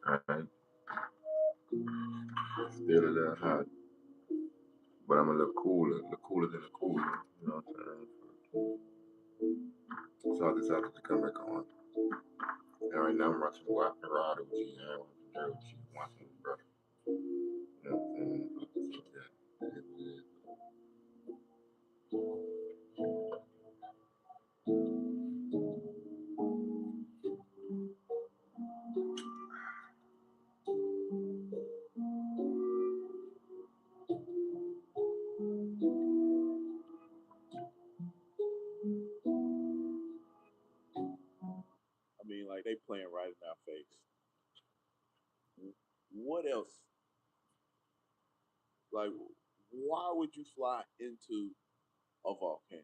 Alright. Still a little hot. But I'm a little cooler than a cooler. You know what I'm saying? So I decided to come back on. And right now I'm watching Rod OG. I ain't watching Dirt OG. I'm watching his brother. You know what I'm saying? Yeah, it is. I mean, like they playing right in our face. What else? Like, why would you fly into a volcano?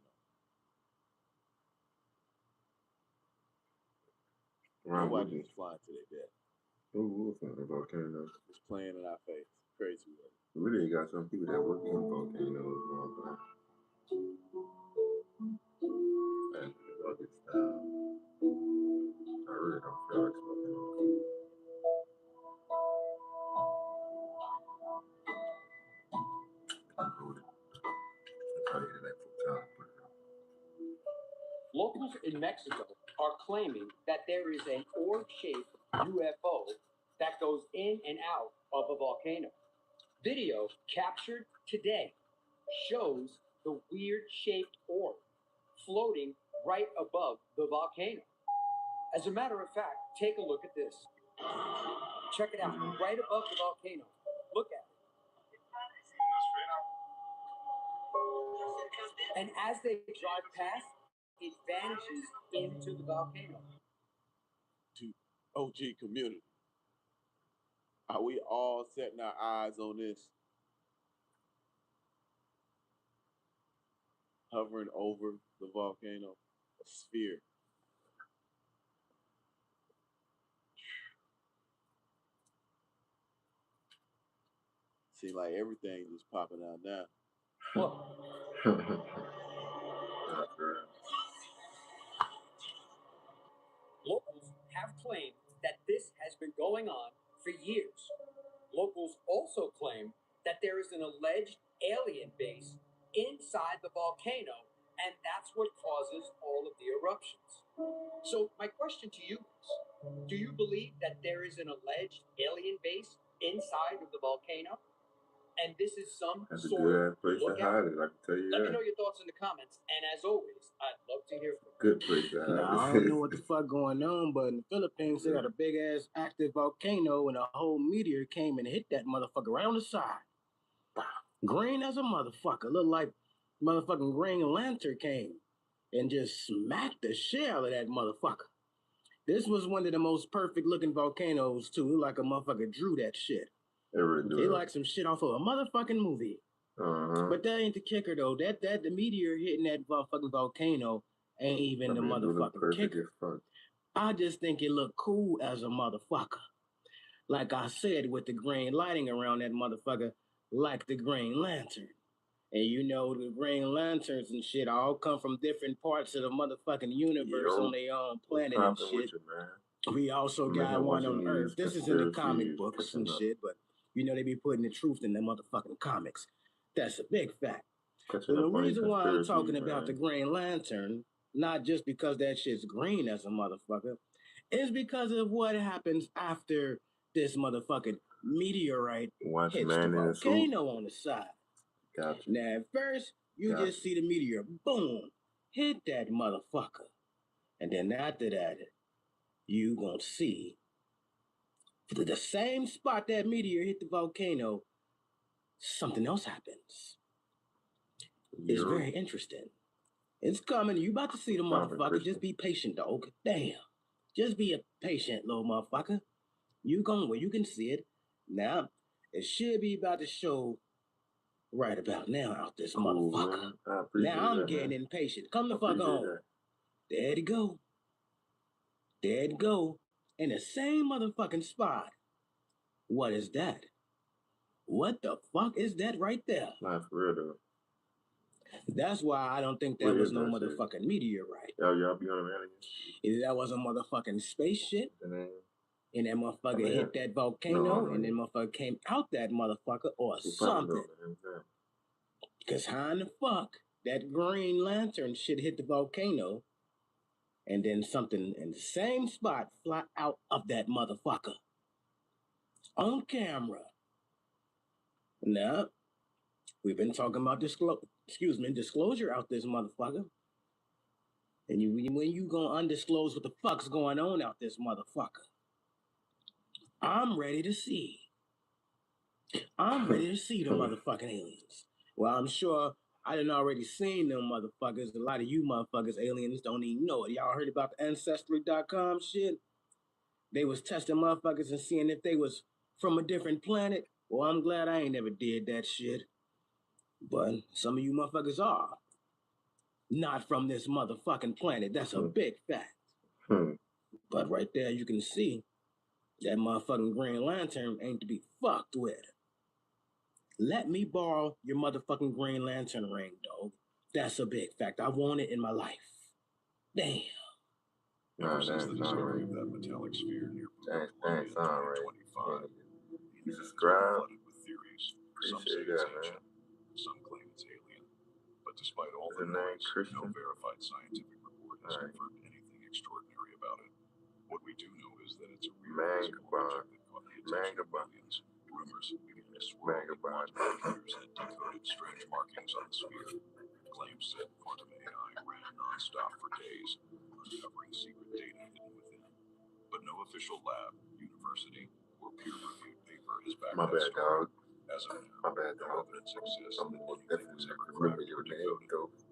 Nobody just flying to their death. Who was a volcano? It's playing in our face. Crazy way. We really got some people that work in volcanoes, man. And rugged style. I really don't feel like smoking no weed. I'm good. I try to get that full time, but Locals in Mexico are claiming that there is an orb-shaped UFO that goes in and out of a volcano. Video captured today shows the weird-shaped orb floating right above the volcano. As a matter of fact, take a look at this. Check it out, right above the volcano. Look at it. And as they drive past, it vanishes into the volcano. To OG community, are we all setting our eyes on this? Hovering over the volcano, a sphere. Seems like everything just popping out now. Locals have claimed that this has been going on for years. Locals also claim that there is an alleged alien base inside the volcano, and that's what causes all of the eruptions. So my question to you is, do you believe that there is an alleged alien base inside of the volcano? And this is some That's sort a good of place to hide it, I can tell you Let that. me know your thoughts in the comments, and as always, I'd love to hear from you. Good place to hide it. Now, I don't know what the fuck going on, but in the Philippines, they got a big ass active volcano, and a whole meteor came and hit that motherfucker right on the side. Green as a motherfucker, looked like motherfucking Green Lantern came and just smacked the shit out of that motherfucker. This was one of the most perfect looking volcanoes too. It like a motherfucker drew that shit. They really do. They like some shit off of a motherfucking movie. But that ain't the kicker though. That the meteor hitting that motherfucking volcano ain't even the motherfucking kicker. I just think it looked cool as a motherfucker. Like I said, with the green lighting around that motherfucker, like the Green Lantern. And you know the Green Lanterns and shit all come from different parts of the motherfucking universe on their own planet and shit. We also got one on Earth. This is in the comic books and shit, but you know they be putting the truth in the motherfucking comics. That's a big fact. But the reason why I'm talking about the Green Lantern, not just because that shit's green as a motherfucker, is because of what happens after this motherfucking meteorite hits the volcano on the side. Gotcha. Now, at first, you just see the meteor, boom, hit that motherfucker. And then after that, you gonna see the same spot that meteor hit the volcano, something else happens. It's very interesting. It's coming. You about to see the motherfucker. Just be patient, dog. Damn. Just be a patient little motherfucker. You going where you can see it. Now, it should be about to show right about now out this motherfucker. Now I'm getting impatient. Come the fuck on. There it go. There it go. In the same motherfucking spot. What is that? What the fuck is that right there? Not for real though. That's why I don't think that was no motherfucking meteorite. Y'all be on the Either that was a motherfucking space shit. and that motherfucker hit that volcano, and then motherfucker came out that motherfucker or something. Because how in the fuck that Green Lantern shit hit the volcano, and then something in the same spot fly out of that motherfucker on camera? Now, we've been talking about disclosure out this motherfucker. And when you gonna undisclose what the fuck's going on out this motherfucker? I'm ready to see. I'm ready to see the motherfucking aliens. Well, I'm sure I done already seen them motherfuckers. A lot of you motherfuckers, aliens, don't even know it. Y'all heard about the Ancestry.com shit? They was testing motherfuckers and seeing if they was from a different planet. Well, I'm glad I ain't never did that shit. But some of you motherfuckers are not from this motherfucking planet. That's a big fact. But right there, you can see that motherfucking Green Lantern ain't to be fucked with. Let me borrow your motherfucking Green Lantern ring, dog. That's a big fact. I want it in my life. Damn. Ever since the discovery of that metallic sphere near Columbia in 2025, the internet has been flooded with theories. Some say it's ancient, some claim it's alien. But despite all the noise, no verified scientific report has confirmed anything extraordinary about it. What we do know is that it's a real physical object that caught the attention of millions. Rumors began to swirl that quantum computers had decoded strange markings on the sphere. Claims said quantum AI ran non-stop for days, uncovering secret data hidden within. But no official lab, university, or peer-reviewed paper has backed that story. As of now, no evidence exists that anything was ever cracked or decoded.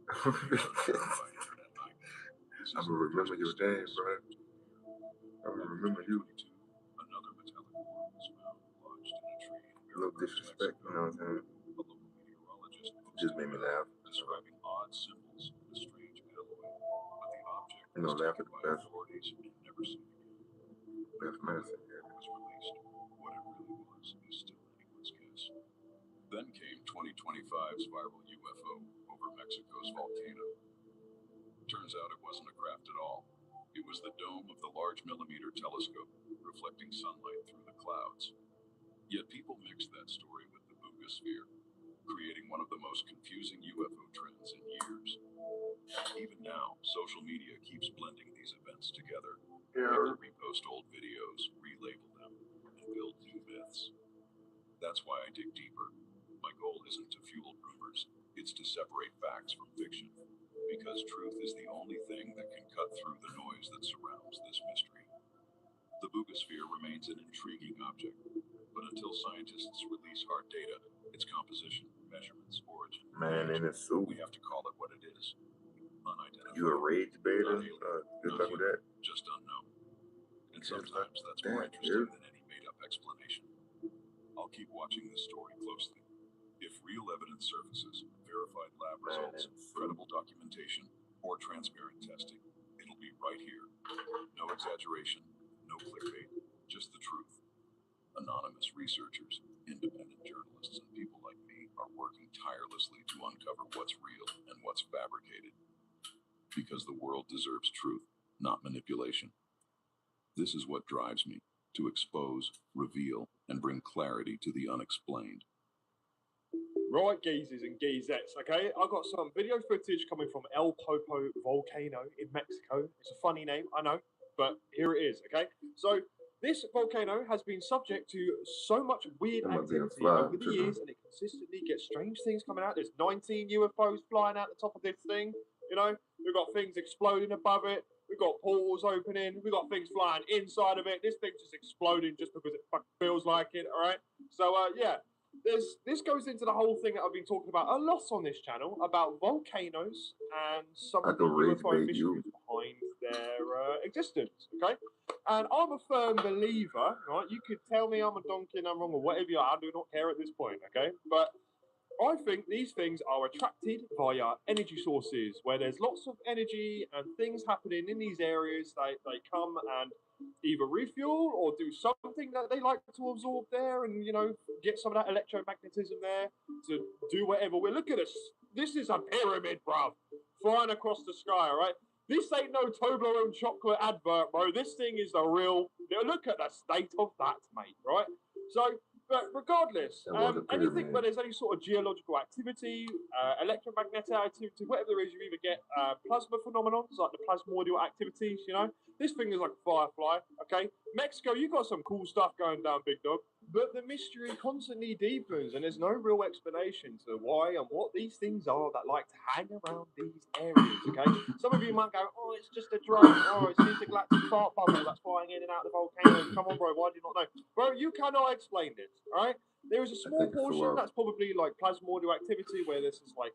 I'm gonna remember your name, bro. I'm gonna remember you. Another metallic ore was found lodged in a tree in No disrespect, you know what I'm saying? A local meteorologist Just made me laugh. describing odd symbols of a strange alloy, but the object You know, was laugh taken at the by best. authorities and never seen again. Best medicine, yeah. It was released. What it really was is still anyone's guess. Then came 2025's viral UFO over Mexico's volcano. Turns out it wasn't a craft at all. It was the dome of the Large Millimeter Telescope, reflecting sunlight through the clouds. Yet people mixed that story with the Boogosphere, creating one of the most confusing UFO trends in years. Even now, social media keeps blending these events together. People repost old videos, relabel them, and build new myths. That's why I dig deeper. My goal isn't to fuel rumors, it's to separate facts from fiction. Because truth is the only thing that can cut through the noise that surrounds this mystery. The Boogosphere remains an intriguing object, but until scientists release hard data, its composition, measurements, origin, Man in a suit. we have to call it what it is. Unidentified. You a rage baiter? Good luck with that. Just unknown. And sometimes that's more interesting than any made-up explanation. I'll keep watching this story closely. If real evidence surfaces, verified lab results, credible documentation, or transparent testing, it'll be right here. No exaggeration, no clickbait, just the truth. Anonymous researchers, independent journalists, and people like me are working tirelessly to uncover what's real and what's fabricated. Because the world deserves truth, not manipulation. This is what drives me, to expose, reveal, and bring clarity to the unexplained. Right, geezers and geezettes, okay? I got some video footage coming from El Popo volcano in Mexico. It's a funny name, I know, but here it is, okay? So, this volcano has been subject to so much weird activity over the years, and it consistently gets strange things coming out. There's 19 UFOs flying out the top of this thing, you know? We've got things exploding above it. We've got portals opening. We've got things flying inside of it. This thing's just exploding just because it fucking feels like it, all right? So, yeah. This goes into the whole thing that I've been talking about a lot on this channel about volcanoes and some of the UFO mysteries behind their existence, okay? And I'm a firm believer, right? You could tell me I'm a donkey and I'm wrong or whatever you are, I do not care at this point, okay? But I think these things are attracted via energy sources, where there's lots of energy and things happening in these areas. They come and either refuel or do something that they like to absorb there and, you know, get some of that electromagnetism there to do whatever. Look at us. This is a pyramid, bruv, flying across the sky, all right? This ain't no Toblerone chocolate advert, bro. This thing is the real. Look at the state of that, mate. Right. So, but regardless, anything where there's any sort of geological activity, electromagnetic activity, whatever there is, you either get plasma phenomenons like the plasmodial activities. You know, this thing is like a firefly. Okay, Mexico, you got some cool stuff going down, big dog. But the mystery constantly deepens, and there's no real explanation to why and what these things are that like to hang around these areas, okay? Some of you might go, oh, it's just a drone, oh, it's an intergalactic fart bubble that's flying in and out of the volcano. Come on, bro, why do you not know? Bro, you cannot explain this, all right? There is a small portion that's probably like plasmodial activity, where this is like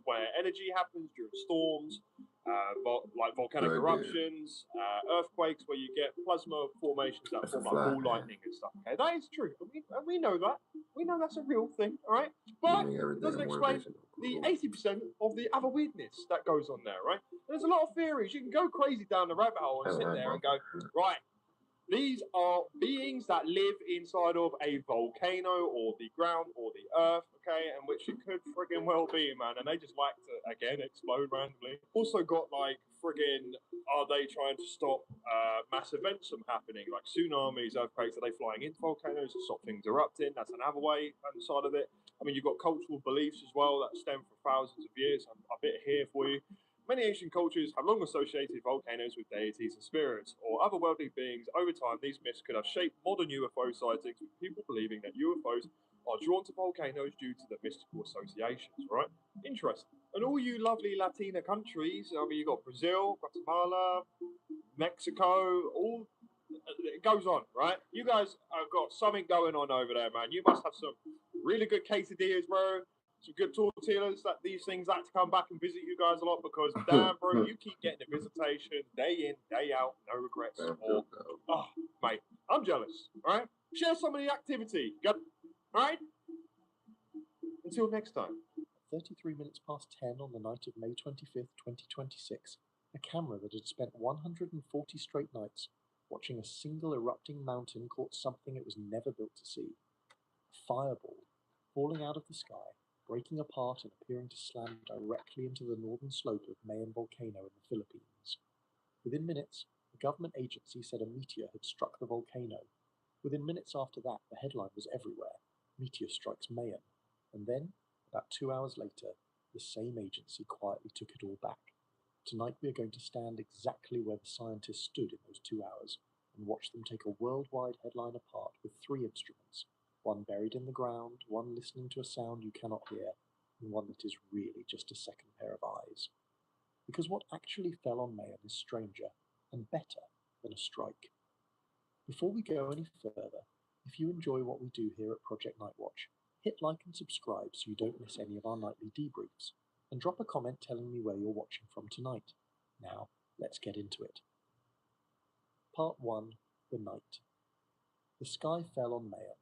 where energy happens during storms, like volcanic eruptions, earthquakes, where you get plasma formations that form like ball lightning and stuff. Okay, that is true, and we know that. We know that's a real thing, all right? But it doesn't explain the 80% of the other weirdness that goes on there, right? There's a lot of theories. You can go crazy down the rabbit hole and sit there and go, right, these are beings that live inside of a volcano or the ground or the earth, okay, and which it could friggin' well be, man, and they just like to, again, explode randomly. Also got, like, friggin', are they trying to stop mass events from happening, like tsunamis, earthquakes? Are they flying into volcanoes to stop things erupting? That's another way on the side of it. I mean, you've got cultural beliefs as well that stem from thousands of years. I've bit here for you. Many ancient cultures have long associated volcanoes with deities and spirits, or otherworldly beings. Over time, these myths could have shaped modern UFO sightings, with people believing that UFOs are drawn to volcanoes due to the mystical associations, right? Interesting. And all you lovely Latina countries, I mean, you've got Brazil, Guatemala, Mexico, all, it goes on, right? You guys have got something going on over there, man. You must have some really good quesadillas, bro. Some good tortillas that these things like to come back and visit you guys a lot, because damn, bro, you keep getting the visitation day in, day out, no regrets. Or, oh, mate, I'm jealous. All right, share some of the activity. Got, all right. Until next time. 33 minutes past 10 on the night of May 25th, 2026, a camera that had spent 140 straight nights watching a single erupting mountain caught something it was never built to see. A fireball falling out of the sky, breaking apart and appearing to slam directly into the northern slope of Mayan volcano in the Philippines. Within minutes, a government agency said a meteor had struck the volcano. Within minutes after that, the headline was everywhere: meteor strikes Mayan. And then, about 2 hours later, the same agency quietly took it all back. Tonight we are going to stand exactly where the scientists stood in those 2 hours and watch them take a worldwide headline apart with 3 instruments: one buried in the ground, one listening to a sound you cannot hear, and one that is really just a second pair of eyes. Because what actually fell on Mayan is stranger and better than a strike. Before we go any further, if you enjoy what we do here at Project Nightwatch, hit like and subscribe so you don't miss any of our nightly debriefs, and drop a comment telling me where you're watching from tonight. Now, let's get into it. Part 1, The Night. The sky fell on Mayan.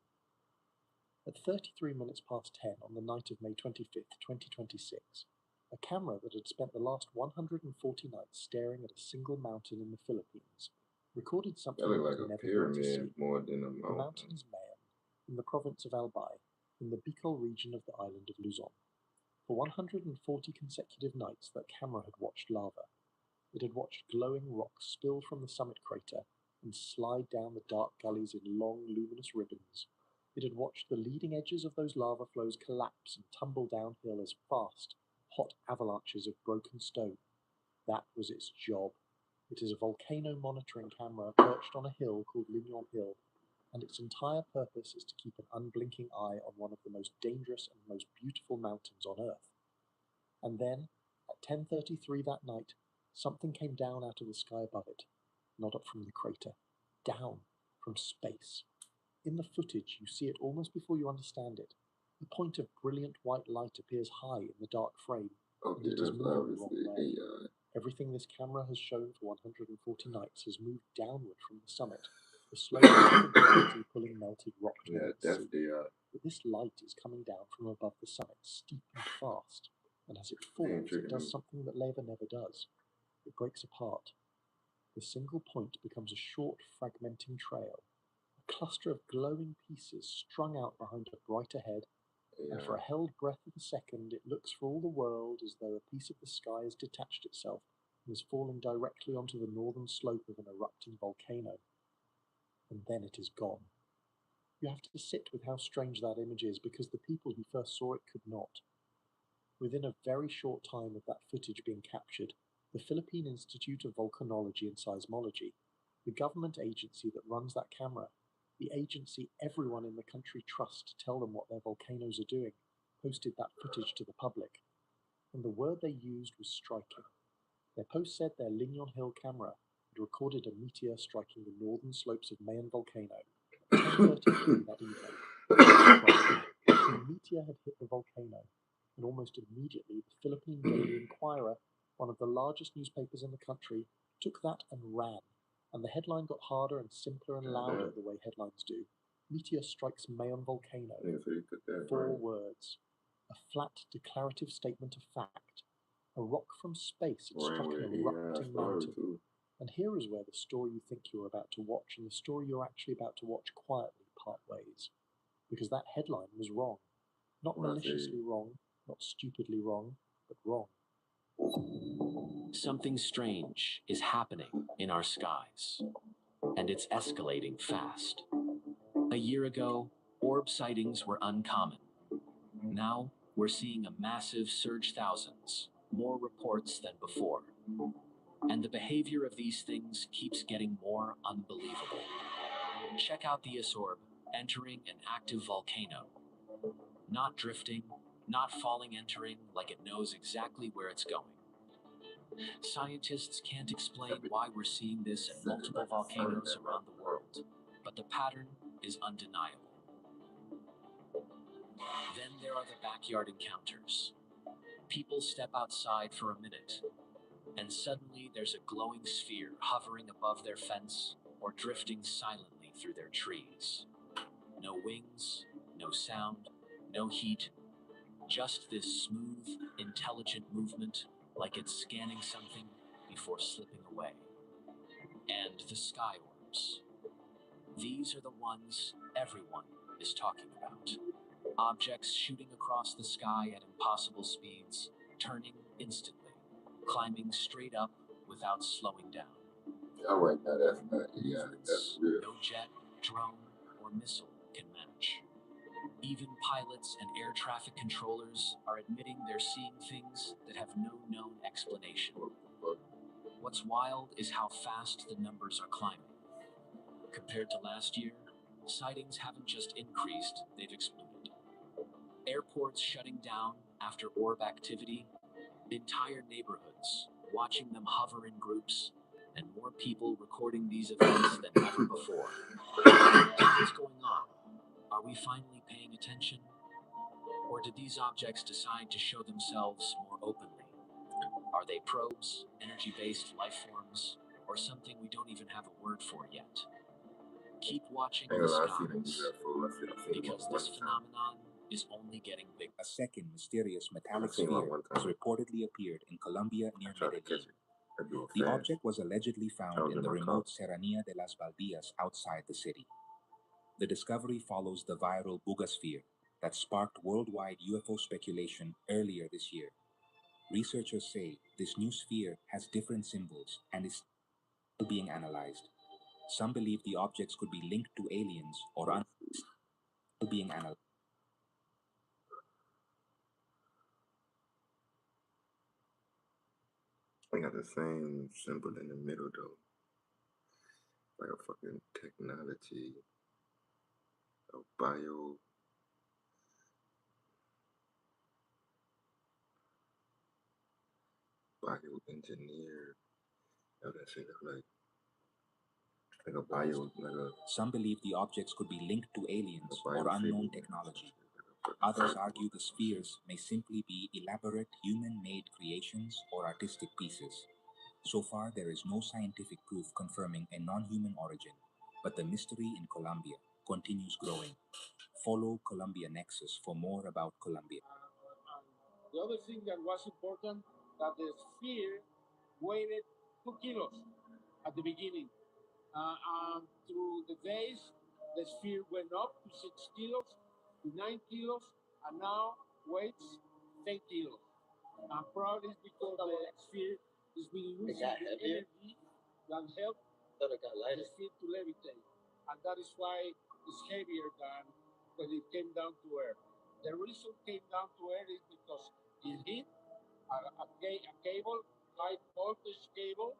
At 33 minutes past 10 on the night of May 25th, 2026, a camera that had spent the last 140 nights staring at a single mountain in the Philippines recorded something that was never built to see. More than a mountain. The mountain's Mayan, in the province of Albay, in the Bicol region of the island of Luzon. For 140 consecutive nights, that camera had watched lava. It had watched glowing rocks spill from the summit crater and slide down the dark gullies in long, luminous ribbons. It had watched the leading edges of those lava flows collapse and tumble downhill as fast, hot avalanches of broken stone. That was its job. It is a volcano monitoring camera perched on a hill called Linyon Hill, and its entire purpose is to keep an unblinking eye on one of the most dangerous and most beautiful mountains on Earth. And then, at 10:33 that night, something came down out of the sky above it, not up from the crater, down from space. In the footage, you see it almost before you understand it. A point of brilliant white light appears high in the dark frame, and it is moving the wrong way. Everything this camera has shown for 140 nights has moved downward from the summit, the slow motion of gravity pulling melted rock towards the sea. But this light is coming down from above the summit, steep and fast, and as it falls, it does something that lava never does. It breaks apart. The single point becomes a short, fragmenting trail, a cluster of glowing pieces strung out behind a brighter head, and for a held breath of a second, it looks for all the world as though a piece of the sky has detached itself and is falling directly onto the northern slope of an erupting volcano. And then it is gone. You have to sit with how strange that image is because the people who first saw it could not. Within a very short time of that footage being captured, the Philippine Institute of Volcanology and Seismology, the government agency that runs that camera, the agency everyone in the country trusts to tell them what their volcanoes are doing, posted that footage to the public. And the word they used was striking. Their post said their Lignon Hill camera had recorded a meteor striking the northern slopes of Mayon volcano at 10:33 that evening. The meteor had hit the volcano, and almost immediately the Philippine Daily Inquirer, one of the largest newspapers in the country, took that and ran, and the headline got harder and simpler and louder the way headlines do. Meteor strikes Mayon volcano. 4 words. A flat declarative statement of fact. A rock from space had struck an erupting mountain. And here is where the story you think you're about to watch and the story you're actually about to watch quietly part ways. Because that headline was wrong. Not maliciously wrong, not stupidly wrong, but wrong. Something strange is happening in our skies, and it's escalating fast. A year ago, orb sightings were uncommon. Now, we're seeing a massive surge thousands, more reports than before. And the behavior of these things keeps getting more unbelievable. Check out the orb entering an active volcano. Not drifting, not falling entering like it knows exactly where it's going. Scientists can't explain why we're seeing this in multiple volcanoes around the world, but the pattern is undeniable. Then there are the backyard encounters. People step outside for a minute, and suddenly there's a glowing sphere hovering above their fence or drifting silently through their trees. No wings, no sound, no heat, just this smooth, intelligent movement like it's scanning something before slipping away. And the sky orbs. These are the ones everyone is talking about. Objects shooting across the sky at impossible speeds, turning instantly, climbing straight up without slowing down. All right, now that's real. No jet, drone, or missile can match. Even pilots and air traffic controllers are admitting they're seeing things that have no known explanation. What's wild is how fast the numbers are climbing. Compared to last year, sightings haven't just increased, they've exploded. Airports shutting down after orb activity, entire neighborhoods watching them hover in groups, and more people recording these events than ever before. What's going on? Are we finally paying attention? Or did these objects decide to show themselves more openly? Are they probes, energy-based life forms, or something we don't even have a word for yet? Keep watching the skies, because this phenomenon is only getting bigger. A second mysterious metallic sphere has reportedly appeared in Colombia near Medellin. The object was allegedly found in the remote Serranía de las Baldias outside the city. The discovery follows the viral Bugasphere that sparked worldwide UFO speculation earlier this year. Researchers say this new sphere has different symbols and is still being analyzed. Some believe the objects could be linked to aliens or still being analyzed. I got the same symbol in the middle though. Like a fucking technology, a bioengineer. How that shit look like a bio, like a. Some believe the objects could be linked to aliens or unknown technology. Others argue the spheres may simply be elaborate human-made creations or artistic pieces. So far, there is no scientific proof confirming a non-human origin, but the mystery in Colombia continues growing. Follow Colombia Nexus for more about Colombia. The other thing that was important, that the sphere weighed 2 kilos at the beginning. Through the days, the sphere went up to 6 kilos, to 9 kilos, and now weighs 10 kilos. And probably it's because the sphere it's been losing the energy that helped the sphere to levitate. And that is why it's heavier than when it came down to Earth. The reason it came down to Earth is because it hit a cable, high voltage cable.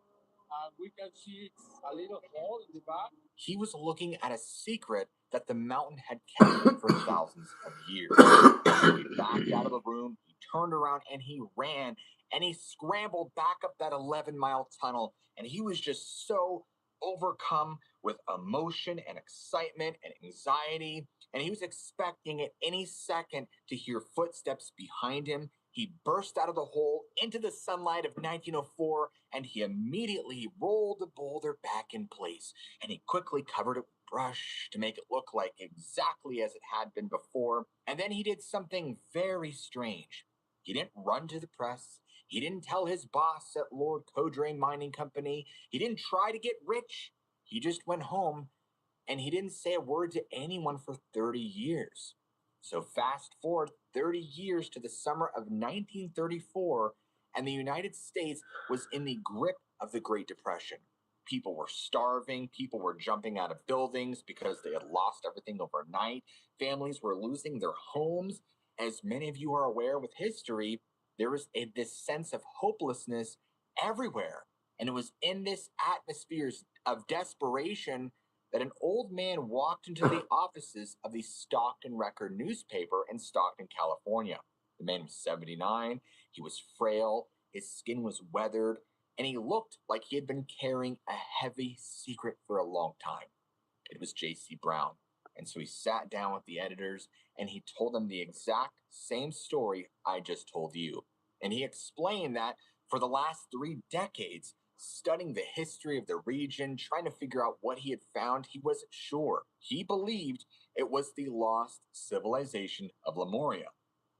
We can see a little hole in the back. He was looking at a secret that the mountain had kept for thousands of years. He backed out of the room, he turned around, and he ran, and he scrambled back up that 11-mile tunnel, and he was just so overcome with emotion and excitement and anxiety, and he was expecting at any second to hear footsteps behind him. He burst out of the hole into the sunlight of 1904, and he immediately rolled the boulder back in place, and he quickly covered it with brush to make it look like exactly as it had been before. And then he did something very strange. He didn't run to the press. He didn't tell his boss at Lord Codrain Mining Company. He didn't try to get rich. He just went home, and he didn't say a word to anyone for 30 years. So fast forward 30 years to the summer of 1934, and the United States was in the grip of the Great Depression. People were starving, people were jumping out of buildings because they had lost everything overnight. Families were losing their homes. As many of you are aware with history, there was this sense of hopelessness everywhere. And it was in this atmosphere of desperation that an old man walked into the offices of the Stockton Record newspaper in Stockton, California. The man was 79, he was frail, his skin was weathered, and he looked like he had been carrying a heavy secret for a long time. It was J.C. Brown. And so he sat down with the editors and he told them the exact same story I just told you. And he explained that for the last 3 decades, studying the history of the region, trying to figure out what he had found, he wasn't sure. He believed it was the lost civilization of Lemuria,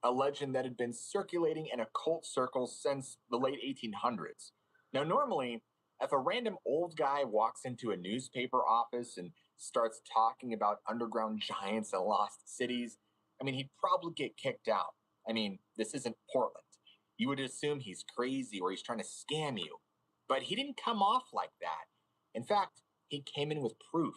a legend that had been circulating in occult circles since the late 1800s. Now, normally, if a random old guy walks into a newspaper office and starts talking about underground giants and lost cities, he'd probably get kicked out. This isn't Portland. You would assume he's crazy or he's trying to scam you. But he didn't come off like that. In fact, he came in with proof.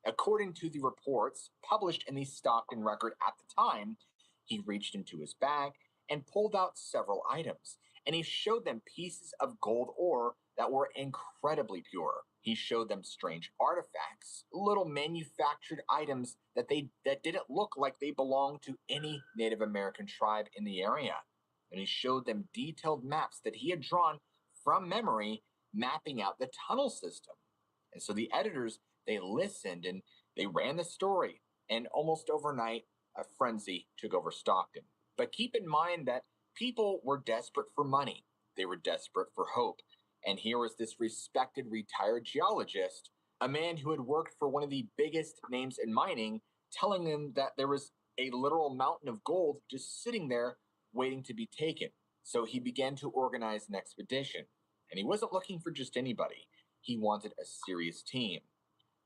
According to the reports published in the Stockton Record at the time, he reached into his bag and pulled out several items, and he showed them pieces of gold ore that were incredibly pure. He showed them strange artifacts, little manufactured items that didn't look like they belonged to any Native American tribe in the area. And he showed them detailed maps that he had drawn from memory, mapping out the tunnel system. And so the editors, they listened and they ran the story. And almost overnight, a frenzy took over Stockton. But keep in mind that people were desperate for money. They were desperate for hope. And here was this respected retired geologist, a man who had worked for one of the biggest names in mining, telling them that there was a literal mountain of gold just sitting there waiting to be taken. So he began to organize an expedition. And he wasn't looking for just anybody. He wanted a serious team.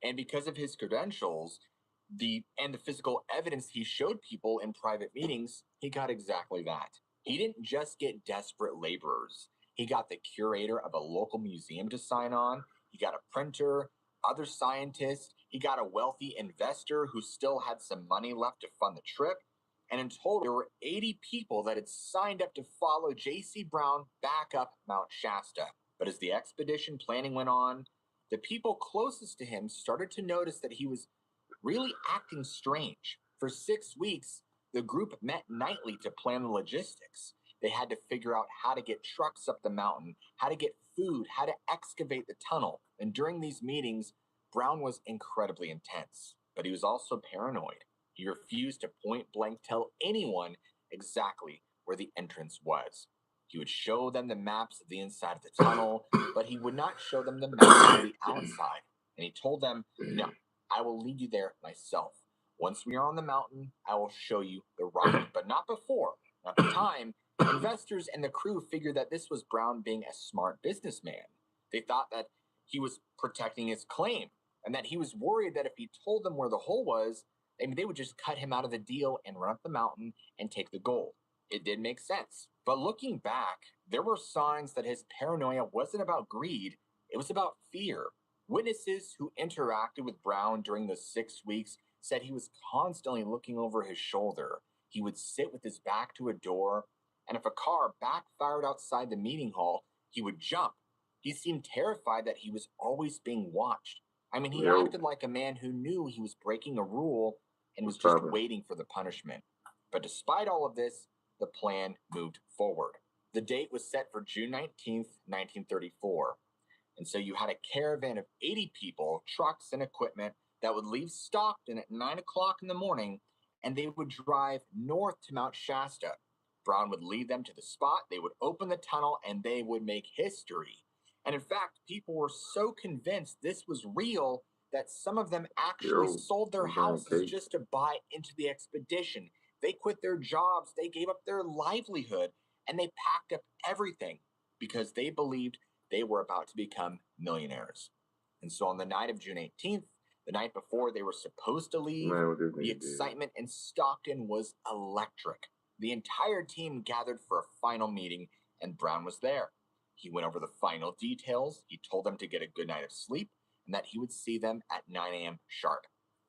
And because of his credentials, the physical evidence he showed people in private meetings, he got exactly that. He didn't just get desperate laborers. He got the curator of a local museum to sign on. He got a printer, other scientists. He got a wealthy investor who still had some money left to fund the trip. And in total, there were 80 people that had signed up to follow J.C. Brown back up Mount Shasta. But as the expedition planning went on, the people closest to him started to notice that he was really acting strange. For 6 weeks, the group met nightly to plan the logistics. They had to figure out how to get trucks up the mountain, how to get food, how to excavate the tunnel. And during these meetings, Brown was incredibly intense, but he was also paranoid. He refused to point blank tell anyone exactly where the entrance was. He would show them the maps of the inside of the tunnel, but he would not show them the maps of the outside. And he told them, no, I will lead you there myself. Once we are on the mountain, I will show you the rock, but not before. At the time, investors and the crew figured that this was Brown being a smart businessman. They thought that he was protecting his claim, and that he was worried that if he told them where the hole was, they would just cut him out of the deal and run up the mountain and take the gold. It did make sense. But looking back, there were signs that his paranoia wasn't about greed, it was about fear. Witnesses who interacted with Brown during those 6 weeks said he was constantly looking over his shoulder. He would sit with his back to a door, and if a car backfired outside the meeting hall, he would jump. He seemed terrified that he was always being watched. I mean, he acted like a man who knew he was breaking a rule and was just waiting for the punishment. But despite all of this, the plan moved forward. The date was set for June 19th, 1934. And so you had a caravan of 80 people, trucks, and equipment that would leave Stockton at 9 o'clock in the morning, and they would drive north to Mount Shasta. Brown would lead them to the spot, they would open the tunnel, and they would make history. And in fact, people were so convinced this was real that some of them actually sold their houses just to buy into the expedition. They quit their jobs, they gave up their livelihood, and they packed up everything because they believed they were about to become millionaires. And so on the night of June 18th, the night before they were supposed to leave, the excitement in Stockton was electric. The entire team gathered for a final meeting, and Brown was there. He went over the final details, he told them to get a good night of sleep, and that he would see them at 9 a.m. sharp.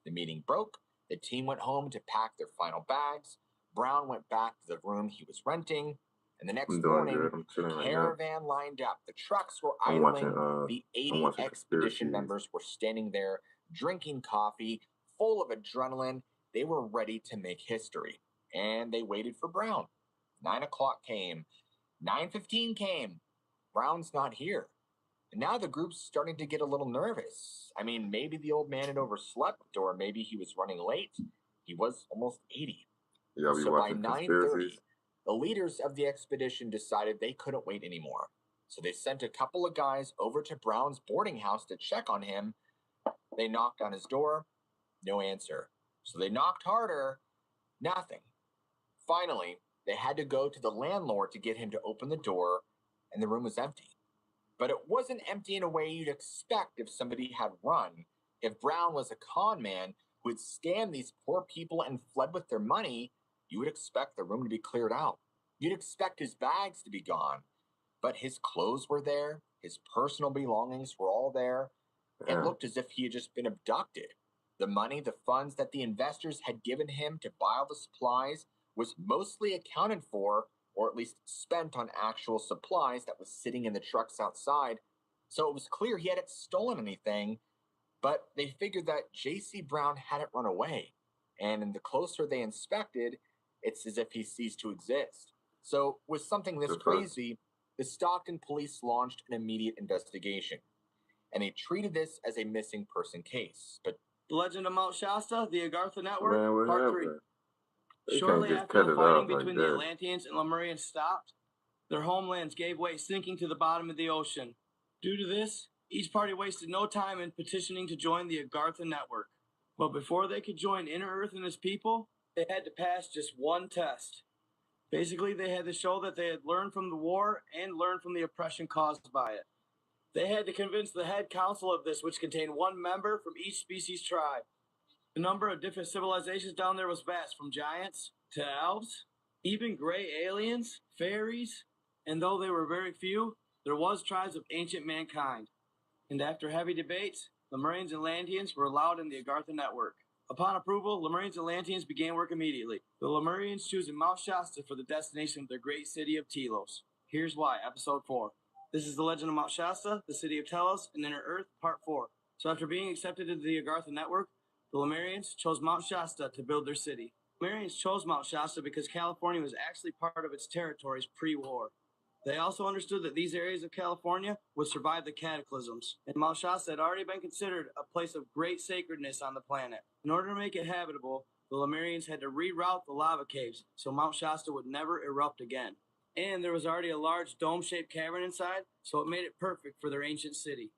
The meeting broke, the team went home to pack their final bags, Brown went back to the room he was renting, and the next morning, the caravan lined up. The trucks were idling, the 80 expedition members were standing there, drinking coffee, full of adrenaline. They were ready to make history, and they waited for Brown. 9 o'clock came, 9:15 came. Brown's not here. And now the group's starting to get a little nervous. I mean, maybe the old man had overslept, or maybe he was running late. He was almost 80. So by 9:30, the leaders of the expedition decided they couldn't wait anymore. So they sent a couple of guys over to Brown's boarding house to check on him. They knocked on his door, no answer. So they knocked harder, nothing. Finally, they had to go to the landlord to get him to open the door, and the room was empty. But it wasn't empty in a way you'd expect if somebody had run. If Brown was a con man who had scammed these poor people and fled with their money, you would expect the room to be cleared out. You'd expect his bags to be gone. But his clothes were there, his personal belongings were all there. It looked as if he had just been abducted. The money, the funds that the investors had given him to buy all the supplies was mostly accounted for, or at least spent on actual supplies that was sitting in the trucks outside. So it was clear he hadn't stolen anything, but they figured that J.C. Brown hadn't run away. And the closer they inspected, it's as if he ceased to exist. So with something this crazy, the Stockton police launched an immediate investigation. And they treated this as a missing person case. But The Legend of Mount Shasta, the Agartha Network, Man, Part 3. Shortly after the fighting between the Atlanteans and Lemurians stopped, their homelands gave way, sinking to the bottom of the ocean. Due to this, each party wasted no time in petitioning to join the Agartha Network. But before they could join Inner-Earth and his people, they had to pass just one test. Basically, they had to show that they had learned from the war and learned from the oppression caused by it. They had to convince the head council of this, which contained one member from each species tribe. The number of different civilizations down there was vast, from giants to elves, even gray aliens, fairies, and though they were very few, there was tribes of ancient mankind. And after heavy debates, Lemurians and Atlanteans were allowed in the Agartha Network. Upon approval, Lemurians and Atlanteans began work immediately, the Lemurians choosing Mount Shasta for the destination of their great city of Telos. Here's why, Episode 4. This is the Legend of Mount Shasta, the City of Telos, and Inner-Earth, Part 4. So after being accepted into the Agartha Network, the Lemurians chose Mount Shasta to build their city. The Lemurians chose Mount Shasta because California was actually part of its territories pre-war. They also understood that these areas of California would survive the cataclysms, and Mount Shasta had already been considered a place of great sacredness on the planet. In order to make it habitable, the Lemurians had to reroute the lava caves so Mount Shasta would never erupt again. And there was already a large dome-shaped cavern inside, so it made it perfect for their ancient city.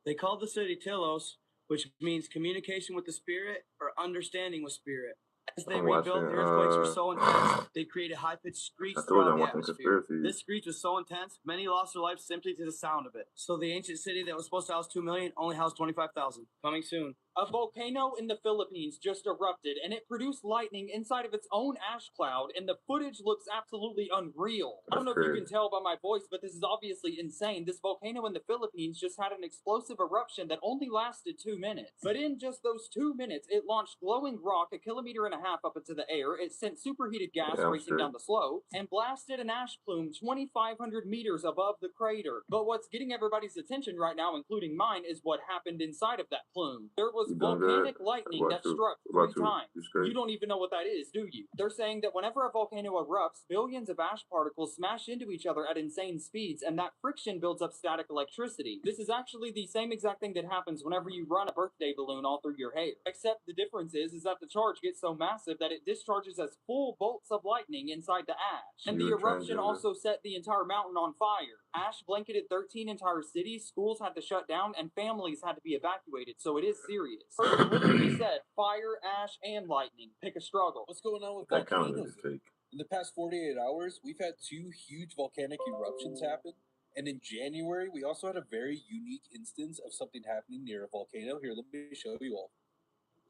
They called the city Telos, which means communication with the spirit or understanding with spirit. As they rebuilt, the earthquakes were so intense, they created a high-pitched screech throughout the atmosphere. This screech was so intense, many lost their lives simply to the sound of it. So the ancient city that was supposed to house 2 million only housed 25,000. Coming soon. A volcano in the Philippines just erupted, and it produced lightning inside of its own ash cloud, and the footage looks absolutely unreal. I don't know if you can tell by my voice, but this is obviously insane. This volcano in the Philippines just had an explosive eruption that only lasted 2 minutes. But in just those 2 minutes, it launched glowing rock 1.5 kilometers up into the air, it sent superheated gas racing down the slopes, and blasted an ash plume 2,500 meters above the crater. But what's getting everybody's attention right now, including mine, is what happened inside of that plume. There was volcanic lightning that struck 3 times. You don't even know what that is, do you? They're saying that whenever a volcano erupts, billions of ash particles smash into each other at insane speeds, and that friction builds up static electricity. This is actually the same exact thing that happens whenever you run a birthday balloon all through your hair. Except the difference is that the charge gets so massive that it discharges as full bolts of lightning inside the ash. And the eruption also set the entire mountain on fire. Ash blanketed 13 entire cities, schools had to shut down, and families had to be evacuated, so it is serious. Person literally said, fire, ash, and lightning. Pick a struggle. What's going on with volcanoes? In the past 48 hours, we've had 2 huge volcanic eruptions happen. And in January, we also had a very unique instance of something happening near a volcano. Here, let me show you all.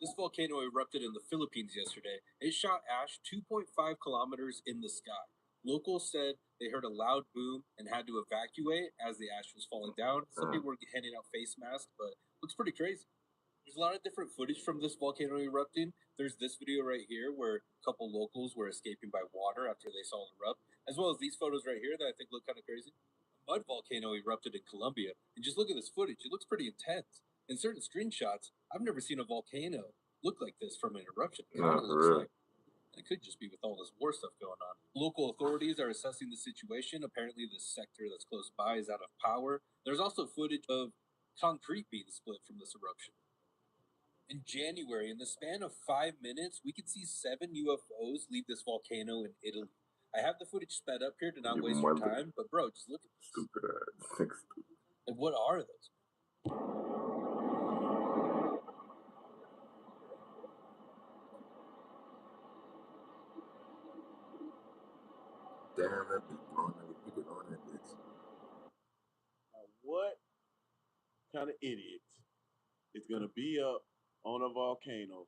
This volcano erupted in the Philippines yesterday. It shot ash 2.5 kilometers in the sky. Locals said they heard a loud boom and had to evacuate as the ash was falling down. Some people were handing out face masks, but it looks pretty crazy. There's a lot of different footage from this volcano erupting. There's this video right here where a couple locals were escaping by water after they saw it erupt, as well as these photos right here that I think look kind of crazy. A mud volcano erupted in Colombia, and just look at this footage. It looks pretty intense. In certain screenshots, I've never seen a volcano look like this from an eruption. It kind of looks like. It could just be with all this war stuff going on. Local authorities are assessing the situation. Apparently, the sector that's close by is out of power. There's also footage of concrete being split from this eruption. In January, in the span of 5 minutes, we could see 7 UFOs leave this volcano in Italy. I have the footage sped up here to not waste your time, but bro, just look at this. Stupid ass. Like, what are those? Damn, that bitch on that bitch. Now, what kind of idiot is going to be up on a volcano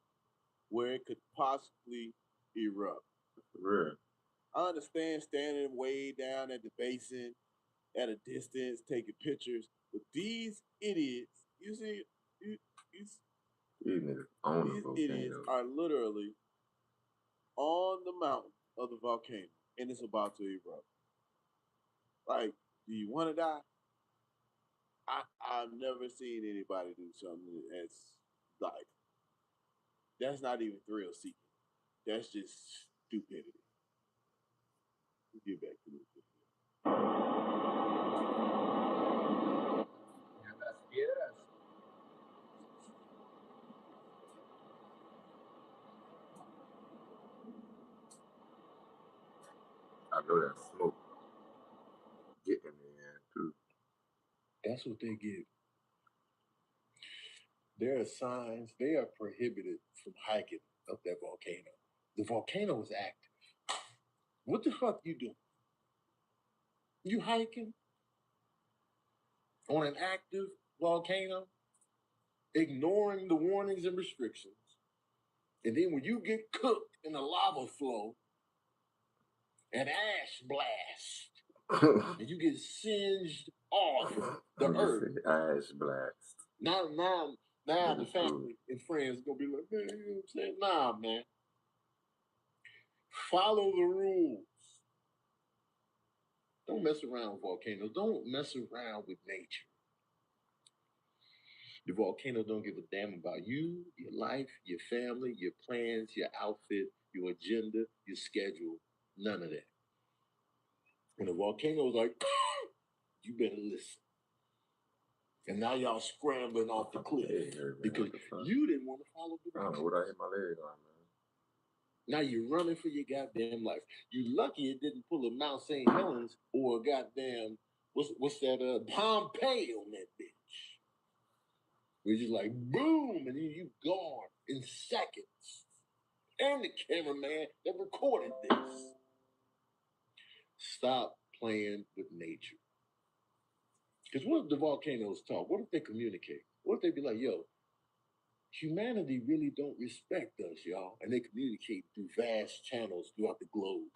where it could possibly erupt? For real. I understand standing way down at the basin at a distance, taking pictures, but these idiots, you see, these idiots are literally on the mountain of the volcano, and it's about to erupt. Like, do you want to die? I've never seen anybody do something that's like, that's not even thrill seeking. That's just stupidity. Get back to this. I know that smoke getting in there too. That's what they get. There are signs. They are prohibited from hiking up that volcano. The volcano is active. What the fuck you doing? You hiking on an active volcano, ignoring the warnings and restrictions. And then when you get cooked in a lava flow, an ash blast, and you get singed off the earth. Ash blast. Now the family and friends are gonna be like, man, you know what I'm saying? Nah, man. Follow the rules. Don't mess around with volcanoes. Don't mess around with nature. The volcano don't give a damn about you, your life, your family, your plans, your outfit, your agenda, your schedule. None of that. When a volcano is like, you better listen. And now y'all scrambling off the cliff because you didn't want to follow the rules. I don't know what I hit my leg on, man. Now you're running for your goddamn life. You lucky it didn't pull a Mount St. Helens or a goddamn, what's that, Pompeii on that bitch. Where you're like, boom, and then you gone in seconds. And the cameraman that recorded this. Stop playing with nature. Because what if the volcanoes talk? What if they communicate? What if they be like, yo, Humanity really don't respect us, y'all, and they communicate through vast channels throughout the globe.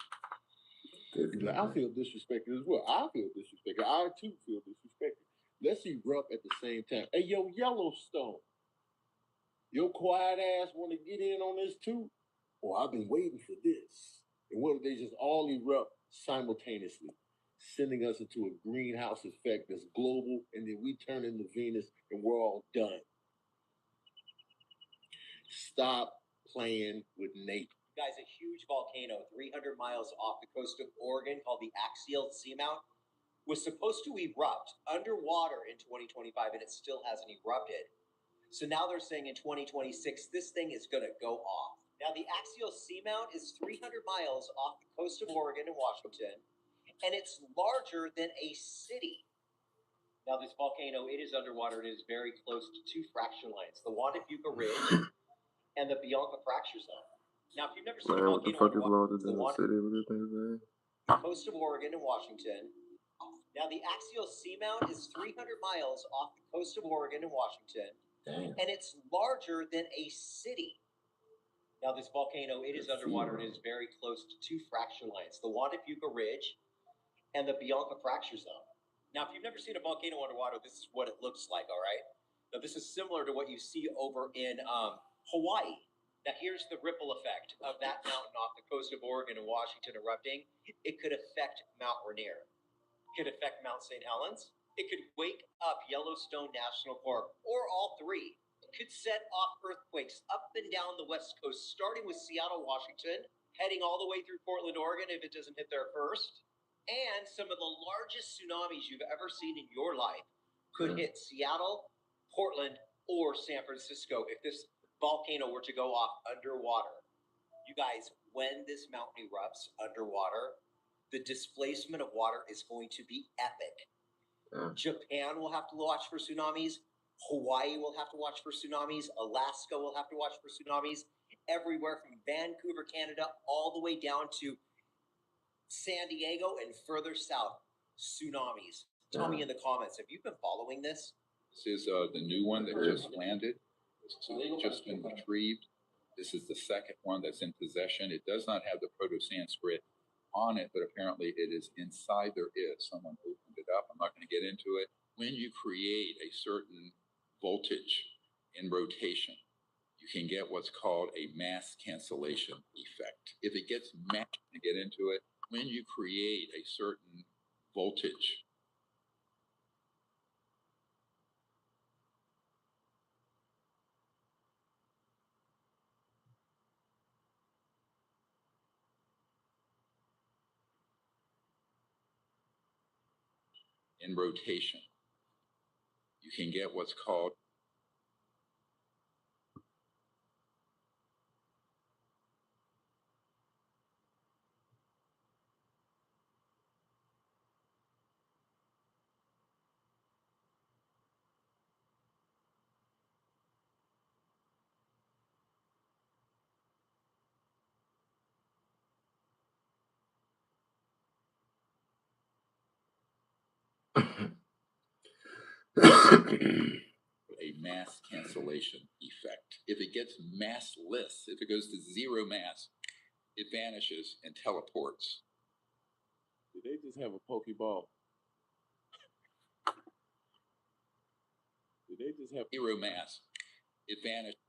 Like, I feel disrespected as well. I feel disrespected. I too feel disrespected. Let's erupt at the same time. Hey, yo, Yellowstone, your quiet ass want to get in on this too? Oh, I've been waiting for this. And what if they just all erupt simultaneously, sending us into a greenhouse effect that's global, and then we turn into Venus and we're all done? Stop playing with nature. Guys, a huge volcano 300 miles off the coast of Oregon called the Axial Seamount was supposed to erupt underwater in 2025, and it still hasn't erupted. So now they're saying in 2026, this thing is going to go off. Now, the Axial Seamount is 300 miles off the coast of Oregon and Washington, and it's larger than a city. Now, this volcano, it is underwater and is very close to two fracture lines, the Juan de Fuca Ridge and the Bianca Fracture Zone. Now, if you've never seen a volcano underwater, the coast of Oregon and Washington. Now, the Axial Seamount is 300 miles off the coast of Oregon and Washington, and it's larger than a city. Now, this volcano, it is underwater and is very close to two fracture lines, the Juan de Fuca Ridge and the Bianca Fracture Zone. Now, if you've never seen a volcano underwater, this is what it looks like, all right? Now, this is similar to what you see over in Hawaii. Now, here's the ripple effect of that mountain off the coast of Oregon and Washington erupting. It could affect Mount Rainier. It could affect Mount St. Helens. It could wake up Yellowstone National Park, or all three. It could set off earthquakes up and down the West Coast, starting with Seattle, Washington, heading all the way through Portland, Oregon, if it doesn't hit there first. And some of the largest tsunamis you've ever seen in your life could hit Seattle, Portland, or San Francisco if this volcano were to go off underwater. You guys, when this mountain erupts underwater, the displacement of water is going to be epic. Japan will have to watch for tsunamis. Hawaii will have to watch for tsunamis. Alaska will have to watch for tsunamis. Everywhere from Vancouver, Canada, all the way down to San Diego and further south, tsunamis. Tell me in the comments, have you been following this? This is the new one that just landed. It's just been retrieved. This is the second one that's in possession. It does not have the Proto-Sanskrit on it, but apparently it is inside. There is. Someone opened it up. I'm not going to get into it. When you create a certain voltage in rotation, you can get what's called a mass cancellation effect. If it gets matched, to get into it, when you create a certain voltage, in rotation, you can get what's called a mass cancellation effect. If it gets massless, if it goes to zero mass, it vanishes and teleports. Did they just have a Pokeball? Did they just have zero mass? It vanishes.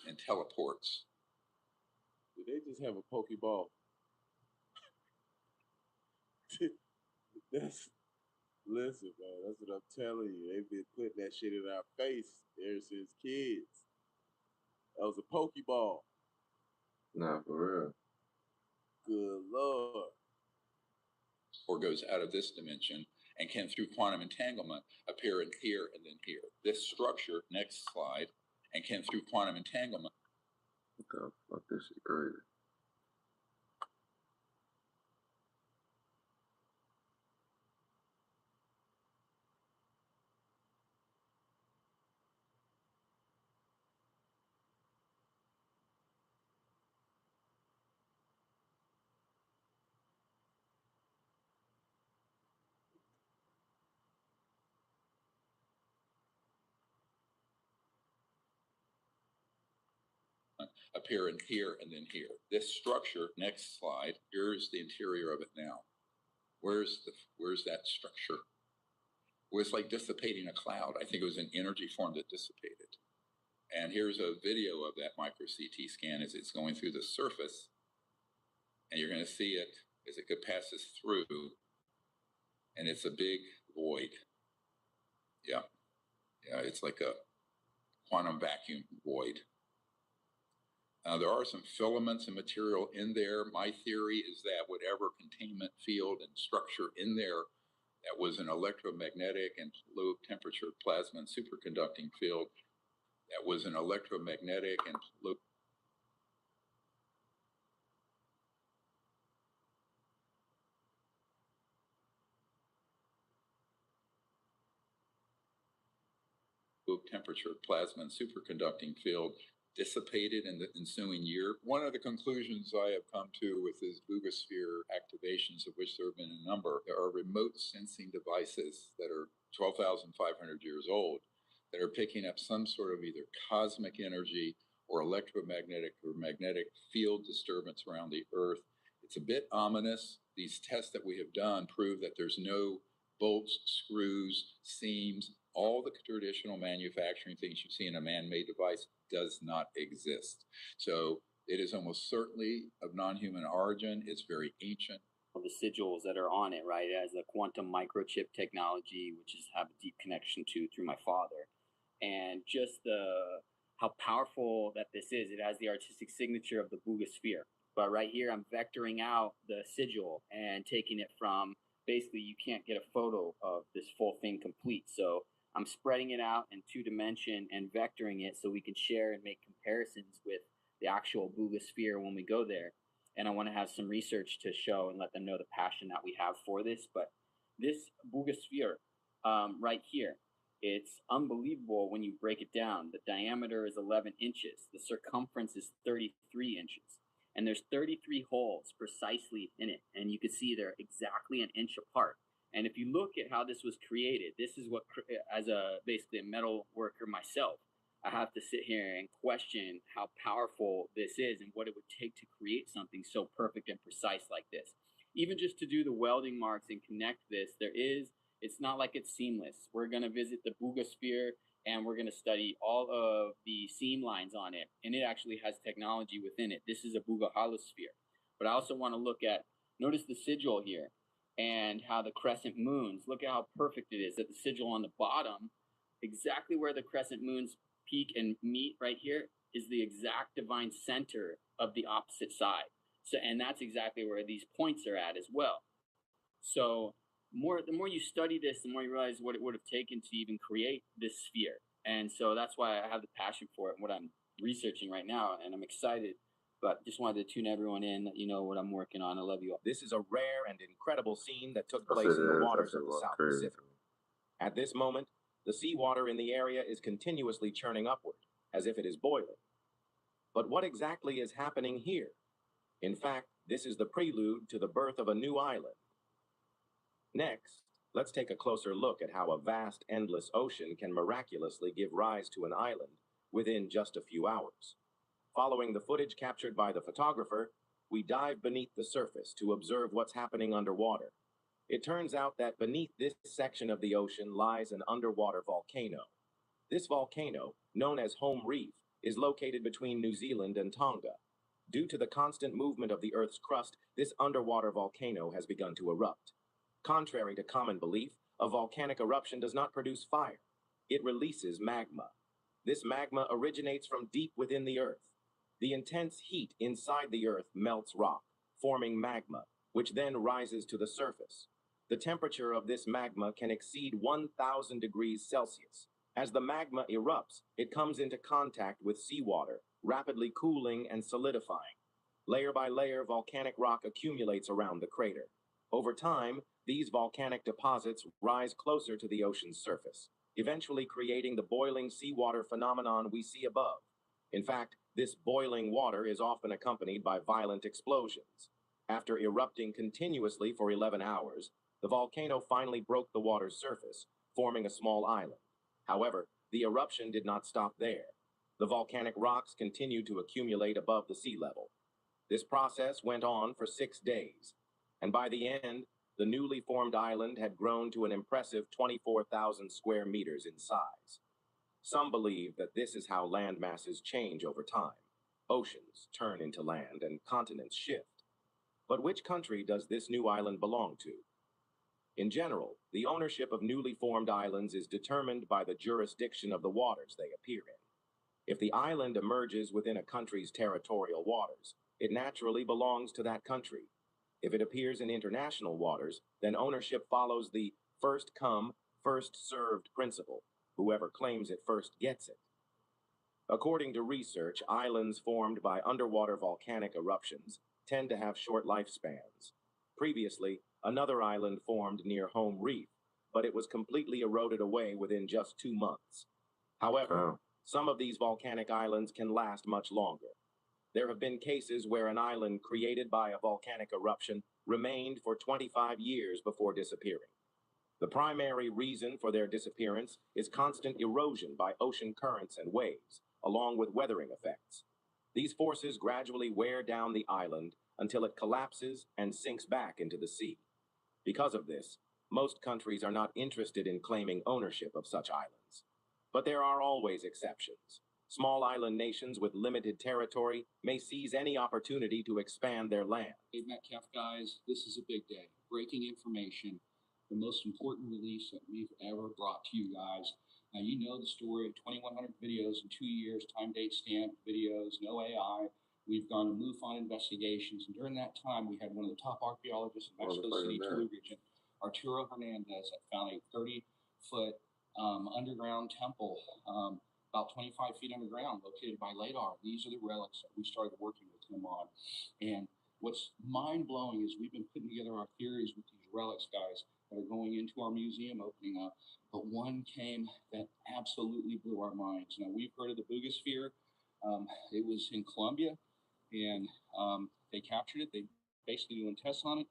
And teleports. Did they just have a Pokeball? Listen, man, that's what I'm telling you. They've been putting that shit in our face ever since kids. That was a Pokeball. Nah, for real. Good Lord. Or goes out of this dimension and can, through quantum entanglement, appear in here and then here. This structure, next slide, and can, through quantum entanglement. What the fuck? This shit crazy. appear in here and then here. This structure, next slide, here's the interior of it now. Where's that structure? Well, it's like dissipating a cloud. I think it was an energy form that dissipated. And here's a video of that micro CT scan as it's going through the surface. And you're going to see it as it passes through. And it's a big void. Yeah. Yeah, it's like a quantum vacuum void. There are some filaments and material in there. My theory is that whatever containment field and structure in there that was an electromagnetic and low temperature plasma and superconducting field, that was an electromagnetic and low temperature plasma and superconducting field dissipated in the ensuing year. One of the conclusions I have come to with these boogosphere activations, of which there have been a number, there are remote sensing devices that are 12,500 years old that are picking up some sort of either cosmic energy or electromagnetic or magnetic field disturbance around the Earth. It's a bit ominous. These tests that we have done prove that there's no bolts, screws, seams. All the traditional manufacturing things you see in a man-made device does not exist. So it is almost certainly of non-human origin. It's very ancient. The sigils that are on it, right? It has a quantum microchip technology, which is have a deep connection to through my father. And just how powerful that this is. It has the artistic signature of the boogosphere. But right here, I'm vectoring out the sigil and taking it from, basically, you can't get a photo of this full thing complete. So I'm spreading it out in 2D and vectoring it so we can share and make comparisons with the actual boogosphere when we go there. And I want to have some research to show and let them know the passion that we have for this. But this boogosphere right here, it's unbelievable when you break it down. The diameter is 11 inches. The circumference is 33 inches. And there's 33 holes precisely in it. And you can see they're exactly an inch apart. And if you look at how this was created, this is what, as basically a metal worker myself, I have to sit here and question how powerful this is and what it would take to create something so perfect and precise like this. Even just to do the welding marks and connect this, it's not like it's seamless. We're going to visit the boogosphere and we're going to study all of the seam lines on it. And it actually has technology within it. This is a boogoholosphere. But I also want to look at, notice the sigil here and how the crescent moons, look at how perfect it is, that the sigil on the bottom, exactly where the crescent moons peak and meet right here is the exact divine center of the opposite side. So, and that's exactly where these points are at as well. So the more you study this, the more you realize what it would have taken to even create this sphere. And so that's why I have the passion for it and what I'm researching right now. And I'm excited, but just wanted to tune everyone in that you know what I'm working on. I love you all. This is a rare and incredible scene that took place in the waters of the South Pacific. At this moment, the seawater in the area is continuously churning upward, as if it is boiling. But what exactly is happening here? In fact, this is the prelude to the birth of a new island. Next, let's take a closer look at how a vast, endless ocean can miraculously give rise to an island within just a few hours. Following the footage captured by the photographer, we dive beneath the surface to observe what's happening underwater. It turns out that beneath this section of the ocean lies an underwater volcano. This volcano, known as Home Reef, is located between New Zealand and Tonga. Due to the constant movement of the Earth's crust, this underwater volcano has begun to erupt. Contrary to common belief, a volcanic eruption does not produce fire. It releases magma. This magma originates from deep within the Earth. The intense heat inside the Earth melts rock, forming magma, which then rises to the surface. The temperature of this magma can exceed 1,000 degrees Celsius. As the magma erupts, it comes into contact with seawater, rapidly cooling and solidifying. Layer by layer, volcanic rock accumulates around the crater. Over time, these volcanic deposits rise closer to the ocean's surface, eventually creating the boiling seawater phenomenon we see above. In fact, this boiling water is often accompanied by violent explosions. After erupting continuously for 11 hours, the volcano finally broke the water's surface, forming a small island. However, the eruption did not stop there. The volcanic rocks continued to accumulate above the sea level. This process went on for 6 days, and by the end, the newly formed island had grown to an impressive 24,000 square meters in size. Some believe that this is how land masses change over time. Oceans turn into land and continents shift. But which country does this new island belong to? In general, the ownership of newly formed islands is determined by the jurisdiction of the waters they appear in. If the island emerges within a country's territorial waters, it naturally belongs to that country. If it appears in international waters, then ownership follows the first come, first served principle. Whoever claims it first gets it. According to research, islands formed by underwater volcanic eruptions tend to have short lifespans. Previously, another island formed near Home Reef, but it was completely eroded away within just 2 months. However, some of these volcanic islands can last much longer. There have been cases where an island created by a volcanic eruption remained for 25 years before disappearing. The primary reason for their disappearance is constant erosion by ocean currents and waves, along with weathering effects. These forces gradually wear down the island until it collapses and sinks back into the sea. Because of this, most countries are not interested in claiming ownership of such islands. But there are always exceptions. Small island nations with limited territory may seize any opportunity to expand their land. Hey, Metcalf guys, this is a big day. Breaking information, the most important release that we've ever brought to you guys. Now, you know the story, 2,100 videos in 2 years, time, date, stamp videos, no AI. We've gone to MUFON investigations, and during that time, we had one of the top archaeologists in Mexico City, Tulu region, Arturo Hernandez, that found a 30-foot underground temple, about 25 feet underground, located by LADAR. These are the relics that we started working with him on. And what's mind-blowing is we've been putting together our theories with these relics, guys, that are going into our museum opening up. But one came that absolutely blew our minds. Now, we've heard of the Boogosphere. It was in Colombia, and they captured it. They basically doing tests on it.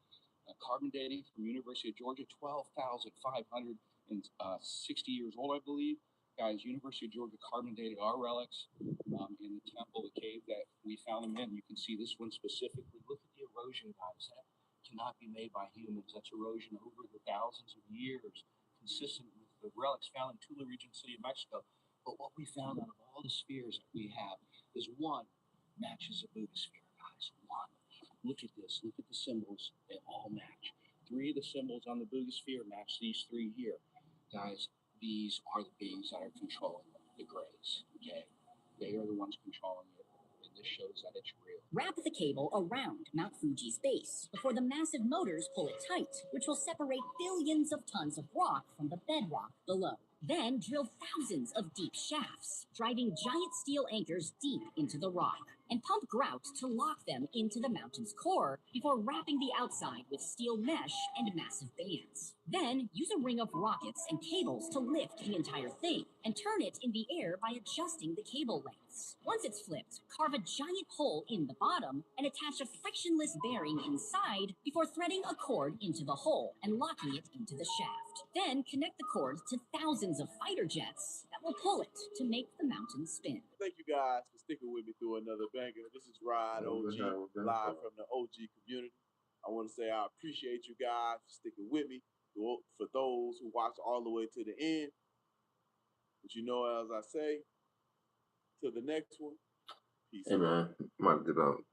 Carbon dating from University of Georgia, 12,560 years old, I believe. Guys, University of Georgia carbon dated our relics in the temple, the cave that we found them in. You can see this one specifically. Look at the erosion, guys. That cannot be made by humans. That's erosion over the thousands of years, consistent with the relics found in Tulu region, city of Mexico. But what we found out of all the spheres that we have is one matches a Boogosphere, guys. One. Look at this. Look at the symbols. They all match. 3 of the symbols on the Boogosphere match these 3 here. Guys, these are the beings that are controlling the Greys, okay? They are the ones controlling it, and this shows that it's real. Wrap the cable around Mount Fuji's base before the massive motors pull it tight, which will separate billions of tons of rock from the bedrock below. Then drill thousands of deep shafts, driving giant steel anchors deep into the rock, and pump grout to lock them into the mountain's core before wrapping the outside with steel mesh and massive bands. Then use a ring of rockets and cables to lift the entire thing and turn it in the air by adjusting the cable lengths. Once it's flipped, carve a giant hole in the bottom and attach a frictionless bearing inside before threading a cord into the hole and locking it into the shaft. Then connect the cord to thousands of fighter jets that will pull it to make the mountain spin. Thank you guys for sticking with me through another banger. This is Rod OG, live from the OG community. I want to say I appreciate you guys for sticking with me. For those who watch all the way to the end, but you know, as I say, till the next one, peace. Hey man, might dip out.